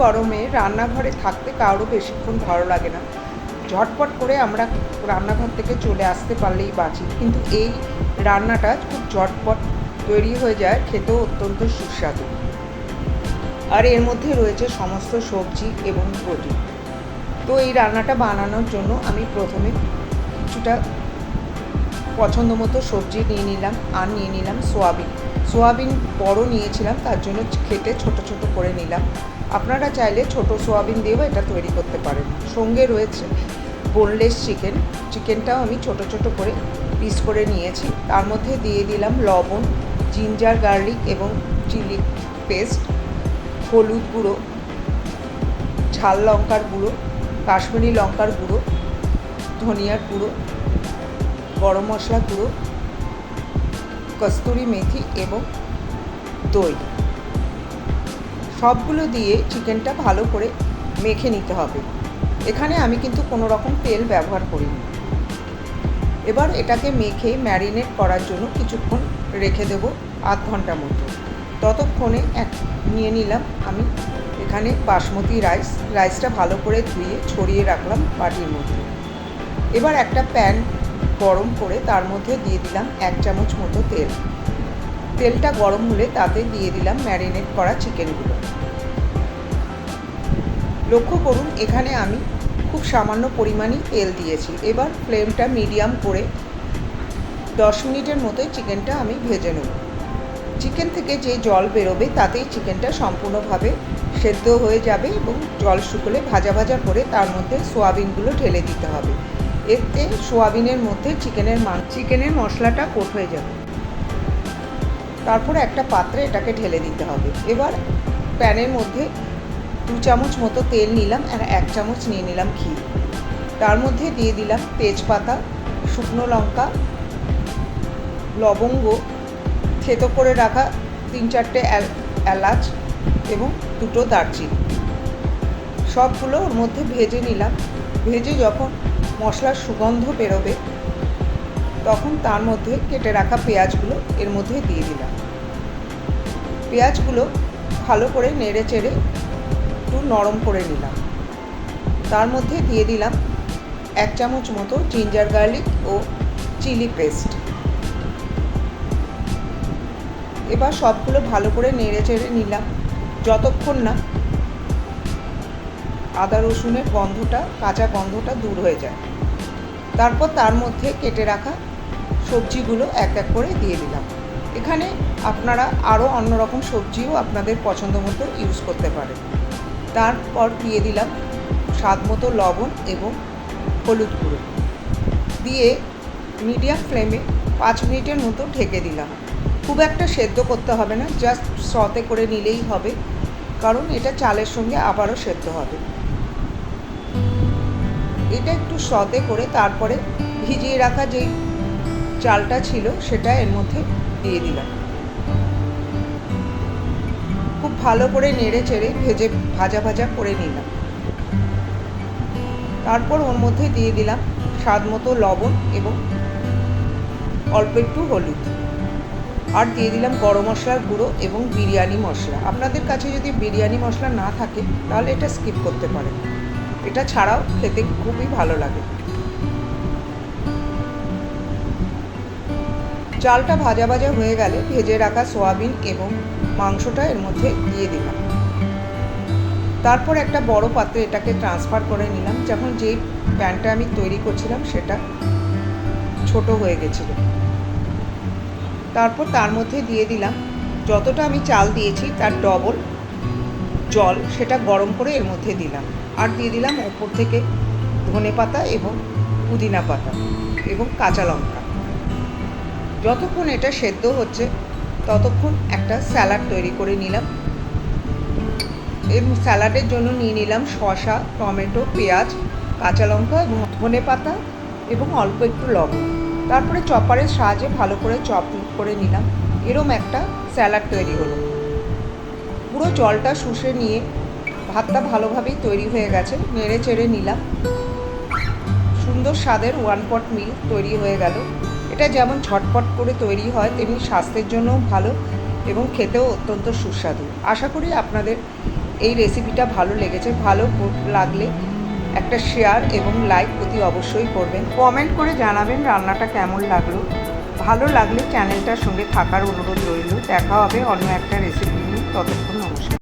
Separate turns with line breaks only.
গরমে রান্নাঘরে থাকতে কারো বেশিক্ষণ ভালো লাগে না। ঝটপট করে আমরা রান্নাঘর থেকে চলে আসতে পারলেই বাঁচি, কিন্তু এই রান্নাটা খুব ঝটপট তৈরি হয়ে যায়, খেতেও অত্যন্ত সুস্বাদু। আর এর মধ্যে রয়েছে সমস্ত সবজি এবং প্রোটিন। তো এই রান্নাটা বানানোর জন্য আমি প্রথমে কিছুটা পছন্দ মতো সবজি নিয়ে নিলাম, আর নিয়ে নিলাম সোয়াবিন বড় নিয়েছিলাম, তার জন্য কেটে ছোট ছোট করে নিলাম। আপনারা চাইলে ছোট সোয়াবিন দিয়েও এটা তৈরি করতে পারেন। সঙ্গে রয়েছে বোনলেস চিকেনটাও আমি ছোট ছোট করে পিস করে নিয়েছি। তার মধ্যে দিয়ে দিলাম লবণ, জিঞ্জার গার্লিক এবং চিলি পেস্ট, হলুদ গুঁড়ো, ঝাল লঙ্কার গুঁড়ো, কাশ্মীরি লঙ্কার গুঁড়ো, ধনিয়ার গুঁড়ো, গরম মশলা গুঁড়ো, কস্তুরি মেথি এবং দই। সবগুলো দিয়ে চিকেনটা ভালো করে মেখে নিতে হবে। এখানে আমি কিন্তু কোনো রকম তেল ব্যবহার করিনি। এবার এটাকে মেখে ম্যারিনেট করার জন্য কিছুক্ষণ রেখে দেবো, আধ ঘন্টা মতো। ততক্ষণে নিয়ে নিলাম আমি এখানে বাসমতি রাইসটা ভালো করে ধুয়ে ছড়িয়ে রাখলাম বাটির মধ্যে। এবার একটা প্যান গরম করে তার মধ্যে দিয়ে দিলাম 1 চামচ মতো তেলটা গরম হলে তাতে দিয়ে দিলাম ম্যারিনেট করা চিকেনগুলো। লক্ষ্য করুন, এখানে আমি খুব সামান্য পরিমাণই তেল দিয়েছি। এবার ফ্লেমটা মিডিয়াম করে 10 মিনিটের মতো চিকেনটা আমি ভেজে নেব। চিকেন থেকে যে জল বেরোবে তাতেই চিকেনটা সম্পূর্ণভাবে সেদ্ধ হয়ে যাবে এবং জল শুকলে ভাজা ভাজা করে তার মধ্যে সোয়াবিনগুলো ঢেলে দিতে হবে। এতে সোয়াবিনের মধ্যে চিকেনের মশলাটা কোট হয়ে যাবে। তারপরে একটা পাত্রে এটাকে ঢেলে দিতে হবে। এবার প্যানের মধ্যে 2 চামচ মতো তেল নিলাম আর 1 চামচ নিয়ে নিলাম ঘি। তার মধ্যে দিয়ে দিলাম তেজপাতা, শুকনো লঙ্কা, লবঙ্গ, থেতো করে রাখা 3-4টে এলাচ এবং 2টো দারচিনি। সবগুলো ওর মধ্যে ভেজে নিলাম। ভেজে যখন মশলার সুগন্ধ বেরোবে তখন তার মধ্যে কেটে রাখা পেঁয়াজগুলো এর মধ্যে দিয়ে দিলাম। পেঁয়াজগুলো ভালো করে নেড়ে চেড়ে একটু নরম করে নিলাম। তার মধ্যে দিয়ে দিলাম 1 চামচ মতো জিঞ্জার গার্লিক ও চিলি পেস্ট। এবার সবগুলো ভালো করে নেড়ে চেড়ে নিলাম যতক্ষণ না আদা রসুনের কাঁচা গন্ধটা দূর হয়ে যায়। তারপর তার মধ্যে কেটে রাখা সবজিগুলো এক এক করে দিয়ে দিলাম। এখানে আপনারা আরও অন্যরকম সবজিও আপনাদের পছন্দ মতো ইউজ করতে পারেন। তারপর দিয়ে দিলাম স্বাদ মতো লবণ এবং হলুদ গুঁড়ো দিয়ে মিডিয়াম ফ্লেমে 5 মিনিটের মতো ঢেকে দিলাম। খুব একটা সেদ্ধ করতে হবে না, জাস্ট সতে করে নিলেই হবে, কারণ এটা চালের সঙ্গে আবারও সেদ্ধ হবে। এটা একটু সতে করে তারপরে ভিজিয়ে রাখা যেই চালটা ছিল সেটা এর মধ্যে দিয়ে দিলাম। খুব ভালো করে নেড়ে চেড়ে ভাজা ভাজা করে নিলাম। তারপর ওর মধ্যে দিয়ে দিলাম স্বাদ মতো লবণ এবং অল্প একটু হলুদ, আর দিয়ে দিলাম গরম মশলার গুঁড়ো এবং বিরিয়ানি মশলা। আপনাদের কাছে যদি বিরিয়ানি মশলা না থাকে তাহলে এটা স্কিপ করতে পারেন, এটা ছাড়াও খেতে খুবই ভালো লাগে। চালটা ভাজা ভাজা হয়ে গেলে ভেজে রাখা সোয়াবিন এবং মাংসটা এর মধ্যে দিয়ে দিলাম। তারপর একটা বড় পাত্রে এটাকে ট্রান্সফার করে নিলাম, যখন যেই প্যানটা আমি তৈরি করছিলাম সেটা ছোট হয়ে গেছিলো। তারপর তার মধ্যে দিয়ে দিলাম যতটা আমি চাল দিয়েছি তার ডবল জল, সেটা গরম করে এর মধ্যে দিলাম। আর দিয়ে দিলাম ওপর থেকে ধনেপাতা এবং পুদিনা পাতা এবং কাঁচা লঙ্কা। যতক্ষণ এটা সেদ্ধ হচ্ছে ততক্ষণ একটা স্যালাড তৈরি করে নিলাম। এই স্যালাডের জন্য নিয়ে নিলাম শসা, টমেটো, পেঁয়াজ, কাঁচা লঙ্কা এবং ধনেপাতা এবং অল্প একটু লবণ। তারপরে চপারের সাহায্যে ভালো করে চপ করে নিলাম। এরম একটা স্যালাড তৈরি হলো। পুরো জলটা শুষে নিয়ে ভাতটা ভালোভাবেই তৈরি হয়ে গেছে। নেড়ে চেড়ে নিলাম। সুন্দর স্বাদের 1 পট মিল তৈরি হয়ে গেল। এটা যেমন ঝটপট করে তৈরি হয় তেমনি স্বাস্থ্যের জন্যও ভালো এবং খেতেও অত্যন্ত সুস্বাদু। আশা করি আপনাদের এই রেসিপিটা ভালো লেগেছে। ভালো লাগলে একটা শেয়ার এবং লাইক অতি অবশ্যই করবেন। কমেন্ট করে জানাবেন রান্নাটা কেমন লাগলো। ভালো লাগলে চ্যানেলটার সঙ্গে থাকার অনুরোধ রইল। দেখা হবে অন্য একটা রেসিপি নিয়ে। ততক্ষণ নমস্কার।